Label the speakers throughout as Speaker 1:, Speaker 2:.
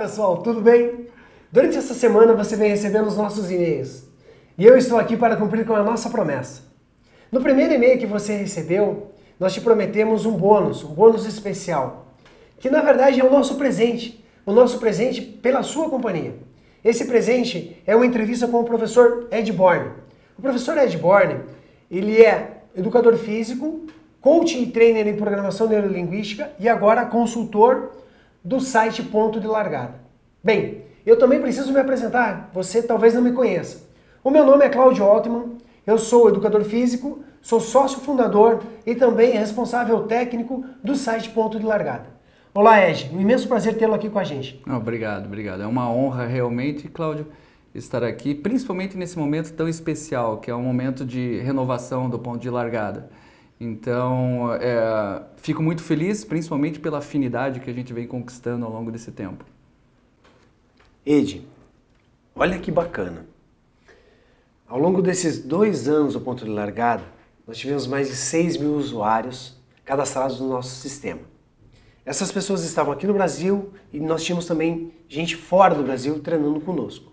Speaker 1: pessoal, tudo bem? Durante essa semana você vem recebendo os nossos e-mails e eu estou aqui para cumprir com a nossa promessa. No primeiro e-mail que você recebeu, nós te prometemos um bônus especial, que na verdade é o nosso presente pela sua companhia. Esse presente é uma entrevista com o professor Ed Borne. O professor Ed Borne, ele é educador físico, coach e trainer em programação neurolinguística e agora consultor do site Ponto de Largada. Bem, eu também preciso me apresentar, você talvez não me conheça. O meu nome é Cláudio Altman, eu sou educador físico, sou sócio fundador e também responsável técnico do site Ponto de Largada. Olá Ed, um imenso prazer tê-lo aqui com a gente.
Speaker 2: Obrigado. É uma honra realmente, Cláudio, estar aqui, principalmente nesse momento tão especial, que é um momento de renovação do Ponto de Largada. Então, fico muito feliz, principalmente pela afinidade que a gente vem conquistando ao longo desse tempo.
Speaker 1: Ed, olha que bacana. Ao longo desses 2 anos do Ponto de Largada, nós tivemos mais de 6 mil usuários cadastrados no nosso sistema. Essas pessoas estavam aqui no Brasil e nós tínhamos também gente fora do Brasil treinando conosco.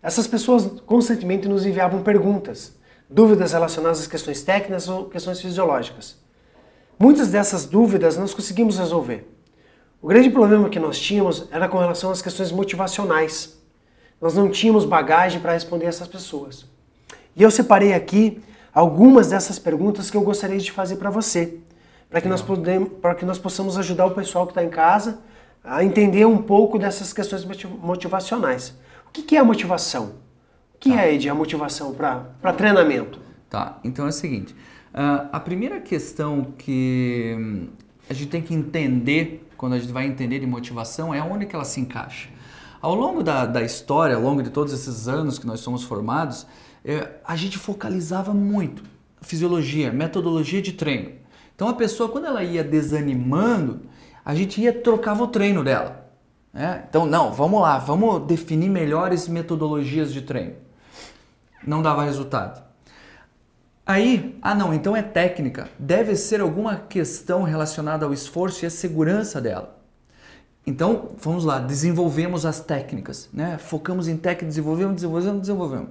Speaker 1: Essas pessoas constantemente nos enviavam perguntas, dúvidas relacionadas às questões técnicas ou questões fisiológicas. Muitas dessas dúvidas nós conseguimos resolver. O grande problema que nós tínhamos era com relação às questões motivacionais. Nós não tínhamos bagagem para responder essas pessoas. E eu separei aqui algumas dessas perguntas que eu gostaria de fazer para você, para que nós possamos ajudar o pessoal que está em casa a entender um pouco dessas questões motivacionais. O que é a motivação? O que é, Ed, a motivação para treinamento?
Speaker 2: Tá, então é o seguinte, a primeira questão que a gente tem que entender, quando a gente vai entender de motivação, é onde que ela se encaixa. Ao longo da história, ao longo de todos esses anos que nós somos formados, a gente focalizava muito fisiologia, metodologia de treino. Então a pessoa, quando ela ia desanimando, a gente trocava o treino dela. Então, não, vamos lá, vamos definir melhores metodologias de treino. Não dava resultado. Aí, não, então é técnica. Deve ser alguma questão relacionada ao esforço e à segurança dela. Então, vamos lá, desenvolvemos as técnicas, né? Focamos em técnica, desenvolvemos.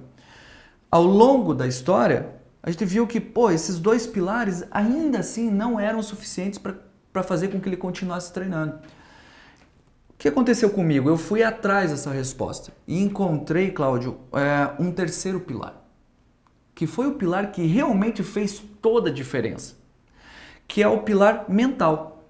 Speaker 2: Ao longo da história, a gente viu que, esses 2 pilares ainda assim não eram suficientes para fazer com que ele continuasse treinando. O que aconteceu comigo? Eu fui atrás dessa resposta e encontrei, Cláudio, um terceiro pilar, que foi o pilar que realmente fez toda a diferença, que é o pilar mental.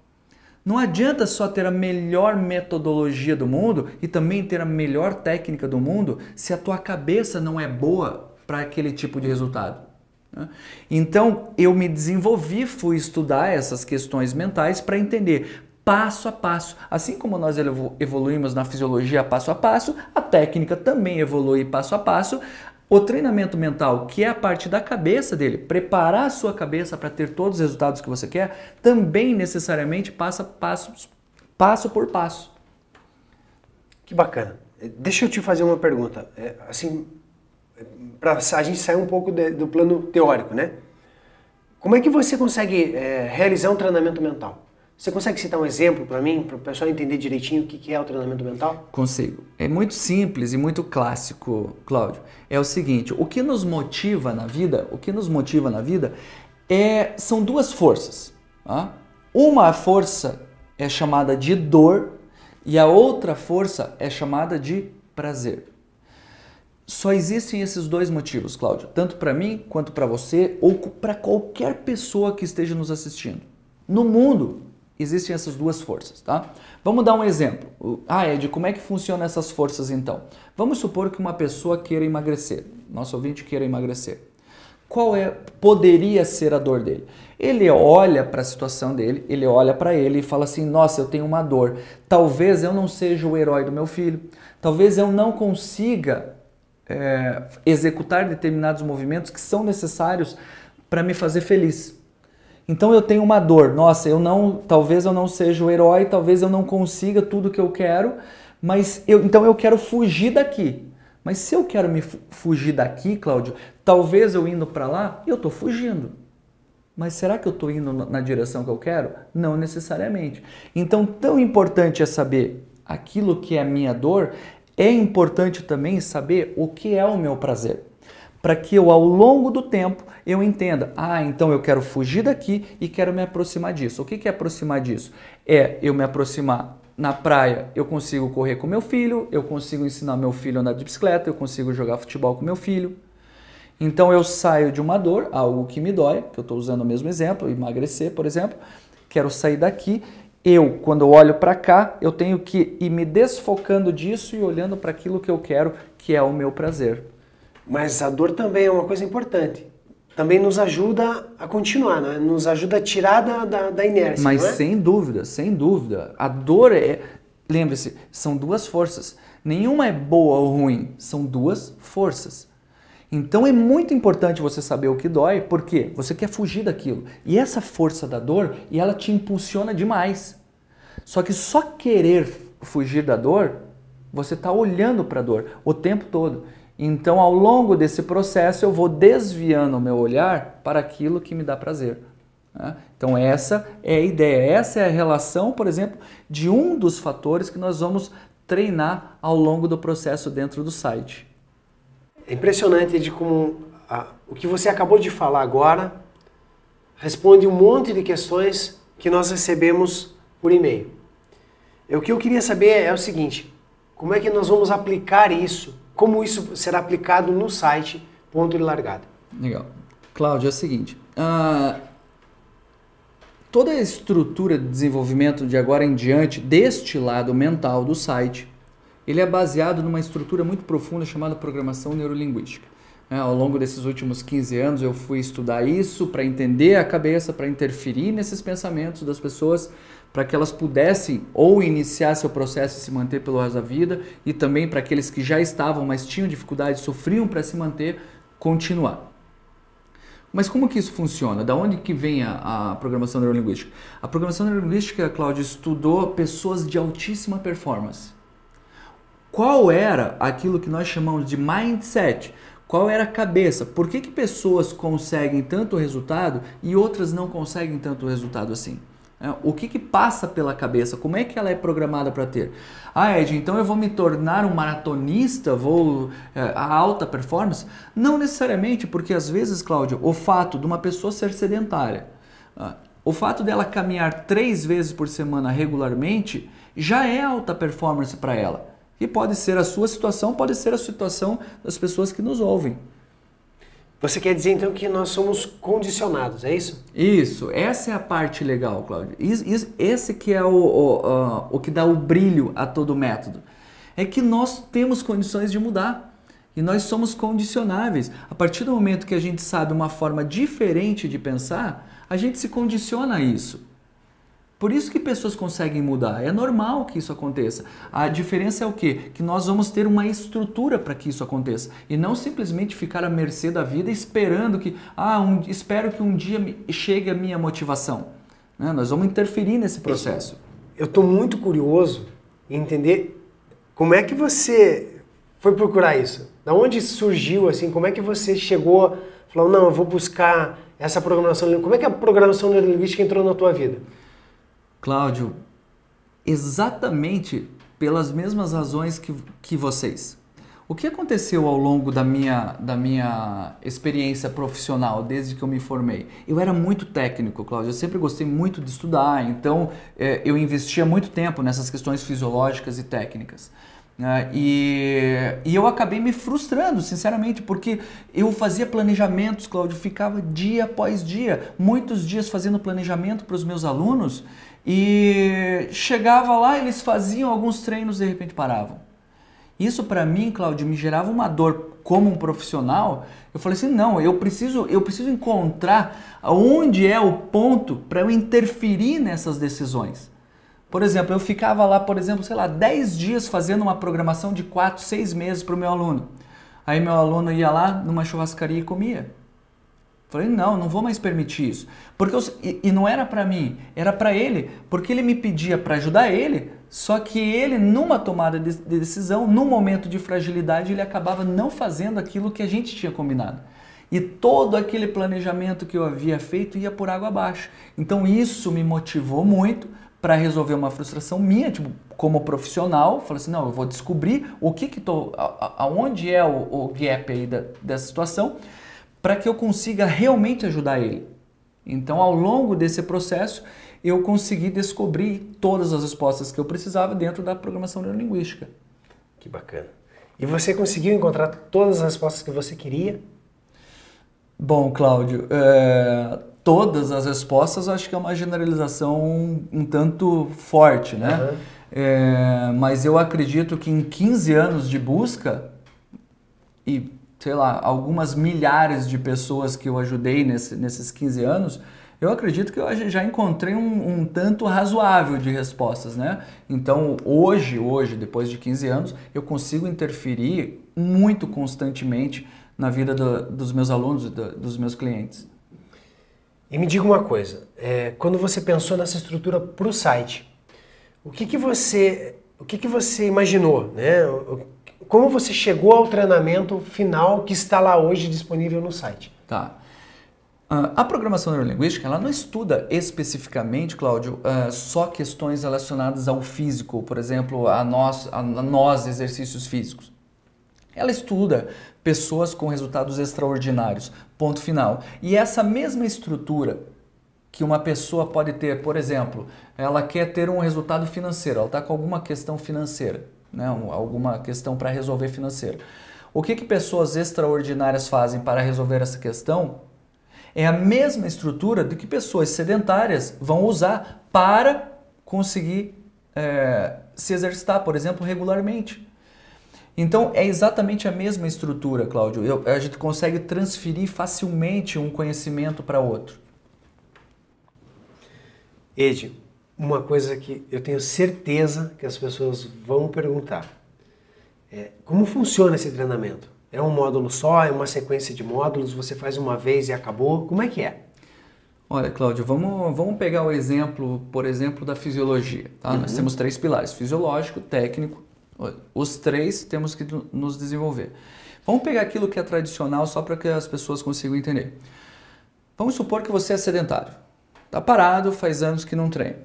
Speaker 2: Não adianta só ter a melhor metodologia do mundo e também ter a melhor técnica do mundo se a tua cabeça não é boa para aquele tipo de resultado. Então, eu me desenvolvi, fui estudar essas questões mentais para entender passo a passo. Assim como nós evoluímos na fisiologia passo a passo, a técnica também evolui passo a passo. O treinamento mental, que é a parte da cabeça dele, preparar a sua cabeça para ter todos os resultados que você quer, também necessariamente passa passo por passo.
Speaker 1: Que bacana. Deixa eu te fazer uma pergunta. Para a gente sair um pouco do plano teórico, né? Como é que você consegue realizar um treinamento mental? Você consegue citar um exemplo para mim, para o pessoal entender direitinho o que é o treinamento mental?
Speaker 2: Consigo. É muito simples e muito clássico, Cláudio. É o seguinte, o que nos motiva na vida, são 2 forças. Tá? Uma força é chamada de dor e a outra força é chamada de prazer. Só existem esses 2 motivos, Cláudio, tanto para mim quanto para você ou para qualquer pessoa que esteja nos assistindo. No mundo, existem essas 2 forças, tá? Vamos dar um exemplo. Ed, como é que funcionam essas forças então? Vamos supor que uma pessoa queira emagrecer, nosso ouvinte queira emagrecer. Poderia ser a dor dele? Ele olha para a situação dele, ele olha para ele e fala assim, nossa, eu tenho uma dor. Talvez eu não seja o herói do meu filho, talvez eu não consiga executar determinados movimentos que são necessários para me fazer feliz. Então eu tenho uma dor, nossa, talvez eu não seja o herói, talvez eu não consiga tudo que eu quero, mas então eu quero fugir daqui. Mas se eu quero fugir daqui, Cláudio, talvez eu indo para lá, eu estou fugindo. Mas será que eu estou indo na direção que eu quero? Não necessariamente. Então, tão importante é saber aquilo que é a minha dor, é importante também saber o que é o meu prazer. Para que eu, ao longo do tempo, eu entenda, então eu quero fugir daqui e quero me aproximar disso. O que é aproximar disso? É eu me aproximar na praia, eu consigo correr com meu filho, eu consigo ensinar meu filho a andar de bicicleta, eu consigo jogar futebol com meu filho. Então eu saio de uma dor, algo que me dói, que eu estou usando o mesmo exemplo, emagrecer, por exemplo, quero sair daqui. Quando eu olho para cá, eu tenho que ir me desfocando disso e olhando para aquilo que eu quero, que é o meu prazer.
Speaker 1: Mas a dor também é uma coisa importante. Também nos ajuda a continuar, né? Nos ajuda a tirar da inércia.
Speaker 2: Mas
Speaker 1: não é?
Speaker 2: sem dúvida, sem dúvida. A dor lembre-se, são duas forças. Nenhuma é boa ou ruim, são duas forças. Então é muito importante você saber o que dói, porque você quer fugir daquilo. E essa força da dor, ela te impulsiona demais. Só que só querer fugir da dor, você está olhando para a dor o tempo todo. Então, ao longo desse processo, eu vou desviando o meu olhar para aquilo que me dá prazer. Né? Então, essa é a ideia. Essa é a relação, por exemplo, de um dos fatores que nós vamos treinar ao longo do processo dentro do site.
Speaker 1: É impressionante de como o que você acabou de falar agora responde um monte de questões que nós recebemos por e-mail. O que eu queria saber é o seguinte, como é que nós vamos aplicar isso? Como isso será aplicado no site Ponto de Largada?
Speaker 2: Legal. Cláudio, é o seguinte, toda a estrutura de desenvolvimento de agora em diante, deste lado mental do site, ele é baseado numa estrutura muito profunda chamada programação neurolinguística. Ao longo desses últimos 15 anos eu fui estudar isso para entender a cabeça, para interferir nesses pensamentos das pessoas, para que elas pudessem ou iniciar seu processo e se manter pelo resto da vida, e também para aqueles que já estavam, mas tinham dificuldade, sofriam para se manter, continuar. Mas como que isso funciona? Da onde que vem a programação neurolinguística? A programação neurolinguística, Cláudio, estudou pessoas de altíssima performance. Qual era aquilo que nós chamamos de mindset? Qual era a cabeça? Por que pessoas conseguem tanto resultado e outras não conseguem tanto resultado assim? O que passa pela cabeça? Como é que ela é programada para ter? Ed, então eu vou me tornar um maratonista, a alta performance? Não necessariamente, porque às vezes, Cláudio, o fato de uma pessoa ser sedentária, o fato dela caminhar 3 vezes por semana regularmente, já é alta performance para ela. E pode ser a sua situação, pode ser a situação das pessoas que nos ouvem.
Speaker 1: Você quer dizer então que nós somos condicionados, é isso?
Speaker 2: Isso, essa é a parte legal, Cláudio. Esse que é o que dá o brilho a todo o método. É que nós temos condições de mudar e nós somos condicionáveis. A partir do momento que a gente sabe uma forma diferente de pensar, a gente se condiciona a isso. Por isso que pessoas conseguem mudar. É normal que isso aconteça. A diferença é o quê? Que nós vamos ter uma estrutura para que isso aconteça. E não simplesmente ficar à mercê da vida esperando que, espero que um dia chegue a minha motivação. Nós vamos interferir nesse processo.
Speaker 1: Eu estou muito curioso em entender como é que você foi procurar isso. Da onde surgiu, assim, como é que você chegou, falou, não, eu vou buscar essa programação. Como é que a programação neurolinguística entrou na tua vida?
Speaker 2: Cláudio, exatamente pelas mesmas razões que vocês. O que aconteceu ao longo da minha experiência profissional, desde que eu me formei? Eu era muito técnico, Cláudio, eu sempre gostei muito de estudar, então eu investia muito tempo nessas questões fisiológicas e técnicas. E eu acabei me frustrando, sinceramente, porque eu fazia planejamentos, Cláudio, ficava dia após dia, muitos dias fazendo planejamento para os meus alunos, e chegava lá, eles faziam alguns treinos e de repente paravam. Isso para mim, Cláudio, me gerava uma dor como um profissional. Eu falei assim, não, eu preciso encontrar onde é o ponto para eu interferir nessas decisões. Por exemplo, eu ficava lá, 10 dias fazendo uma programação de 4, 6 meses para o meu aluno. Aí meu aluno ia lá numa churrascaria e comia. Falei, não vou mais permitir isso. E não era para mim, era para ele, porque ele me pedia para ajudar ele, só que ele, numa tomada de decisão, num momento de fragilidade, ele acabava não fazendo aquilo que a gente tinha combinado. E todo aquele planejamento que eu havia feito ia por água abaixo. Então isso me motivou muito para resolver uma frustração minha, tipo, como profissional. Falei assim, não, eu vou descobrir o que tô, aonde é o gap aí dessa situação, para que eu consiga realmente ajudar ele. Então, ao longo desse processo, eu consegui descobrir todas as respostas que eu precisava dentro da programação neurolinguística.
Speaker 1: Que bacana. E você conseguiu encontrar todas as respostas que você queria?
Speaker 2: Bom, Cláudio, todas as respostas acho que é uma generalização um tanto forte, né? Mas eu acredito que em 15 anos de busca e, sei lá, algumas milhares de pessoas que eu ajudei nesses 15 anos, eu acredito que eu já encontrei um tanto razoável de respostas, né? Então, hoje, depois de 15 anos, eu consigo interferir muito constantemente na vida dos meus alunos, dos meus clientes.
Speaker 1: E me diga uma coisa, quando você pensou nessa estrutura para o site, o que você imaginou, né? Como você chegou ao treinamento final que está lá hoje disponível no site?
Speaker 2: Tá. A programação neurolinguística, ela não estuda especificamente, Cláudio, só questões relacionadas ao físico, por exemplo, a nós exercícios físicos. Ela estuda pessoas com resultados extraordinários, ponto final. E essa mesma estrutura que uma pessoa pode ter, por exemplo, ela quer ter um resultado financeiro, ela está com alguma questão financeira, né? Alguma questão para resolver financeira. O que pessoas extraordinárias fazem para resolver essa questão? É a mesma estrutura do que pessoas sedentárias vão usar para conseguir se exercitar, por exemplo, regularmente. Então, é exatamente a mesma estrutura, Cláudio. A gente consegue transferir facilmente um conhecimento para outro.
Speaker 1: Ed, uma coisa que eu tenho certeza que as pessoas vão perguntar. Como funciona esse treinamento? É um módulo só? É uma sequência de módulos? Você faz uma vez e acabou? Como é que é?
Speaker 2: Olha, Cláudio, vamos pegar o exemplo, por exemplo, da fisiologia. Tá? Nós temos 3 pilares, fisiológico, técnico. Os 3 temos que nos desenvolver. Vamos pegar aquilo que é tradicional só para que as pessoas consigam entender. Vamos supor que você é sedentário. Está parado, faz anos que não treina.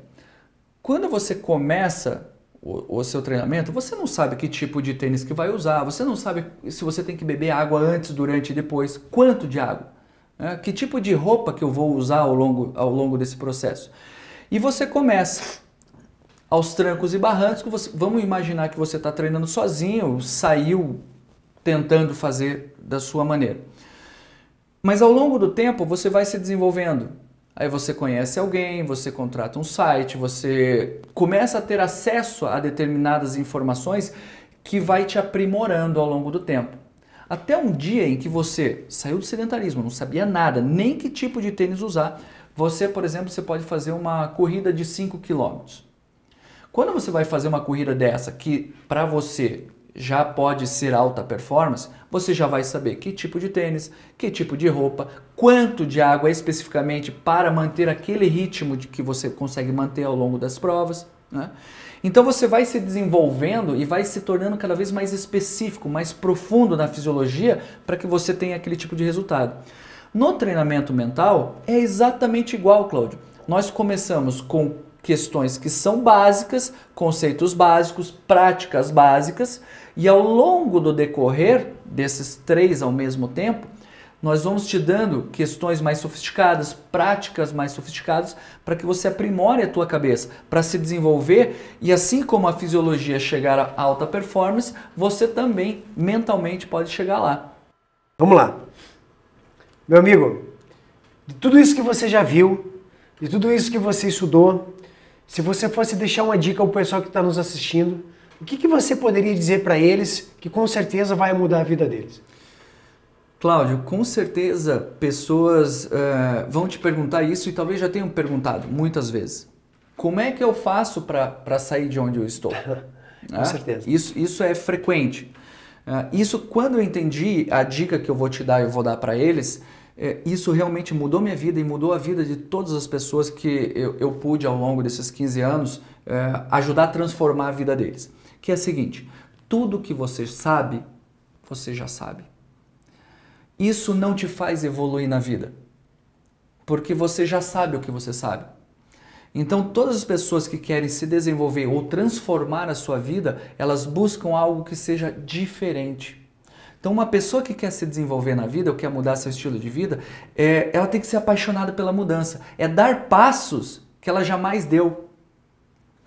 Speaker 2: Quando você começa o seu treinamento, você não sabe que tipo de tênis que vai usar, você não sabe se você tem que beber água antes, durante e depois, quanto de água, né? Que tipo de roupa que eu vou usar ao longo desse processo. E você começa aos trancos e barrancos, vamos imaginar que você está treinando sozinho, saiu tentando fazer da sua maneira. Mas ao longo do tempo você vai se desenvolvendo. Aí você conhece alguém, você contrata um site, você começa a ter acesso a determinadas informações que vai te aprimorando ao longo do tempo. Até um dia em que você saiu do sedentarismo, não sabia nada, nem que tipo de tênis usar. Você, por exemplo, você pode fazer uma corrida de 5 km. Quando você vai fazer uma corrida dessa, que para você já pode ser alta performance, você já vai saber que tipo de tênis, que tipo de roupa, quanto de água especificamente para manter aquele ritmo que você consegue manter ao longo das provas, né? Então você vai se desenvolvendo e vai se tornando cada vez mais específico, mais profundo na fisiologia para que você tenha aquele tipo de resultado. No treinamento mental é exatamente igual, Cláudio. Nós começamos com questões que são básicas, conceitos básicos, práticas básicas, e ao longo do decorrer desses 3 ao mesmo tempo, nós vamos te dando questões mais sofisticadas, práticas mais sofisticadas, para que você aprimore a tua cabeça, para se desenvolver, e assim como a fisiologia chegar a alta performance, você também mentalmente pode chegar lá.
Speaker 1: Vamos lá. Meu amigo, de tudo isso que você já viu, de tudo isso que você estudou, se você fosse deixar uma dica ao pessoal que está nos assistindo, o que você poderia dizer para eles que com certeza vai mudar a vida deles?
Speaker 2: Cláudio, com certeza pessoas vão te perguntar isso e talvez já tenham perguntado muitas vezes. Como é que eu faço para sair de onde eu estou?
Speaker 1: Com certeza.
Speaker 2: Isso é frequente. Isso, quando eu entendi a dica que eu vou te dar e eu vou dar para eles, isso realmente mudou minha vida e mudou a vida de todas as pessoas que eu pude ao longo desses 15 anos ajudar a transformar a vida deles. Que é o seguinte, tudo que você sabe, você já sabe. Isso não te faz evoluir na vida, porque você já sabe o que você sabe. Então, todas as pessoas que querem se desenvolver ou transformar a sua vida, elas buscam algo que seja diferente. Então, uma pessoa que quer se desenvolver na vida ou quer mudar seu estilo de vida, ela tem que ser apaixonada pela mudança. É dar passos que ela jamais deu.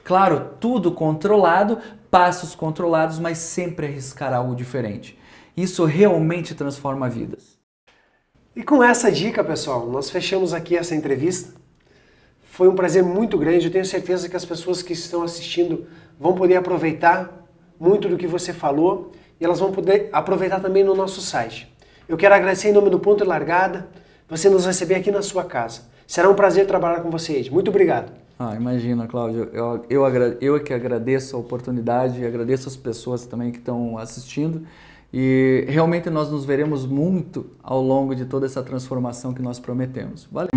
Speaker 2: Claro, tudo controlado, passos controlados, mas sempre arriscar algo diferente. Isso realmente transforma vidas.
Speaker 1: E com essa dica, pessoal, nós fechamos aqui essa entrevista. Foi um prazer muito grande, eu tenho certeza que as pessoas que estão assistindo vão poder aproveitar muito do que você falou e elas vão poder aproveitar também no nosso site. Eu quero agradecer em nome do Ponto de Largada, você nos receber aqui na sua casa. Será um prazer trabalhar com você, Ed. Muito obrigado.
Speaker 2: Imagina, Cláudio, eu é que agradeço a oportunidade e agradeço as pessoas também que estão assistindo e realmente nós nos veremos muito ao longo de toda essa transformação que nós prometemos. Valeu!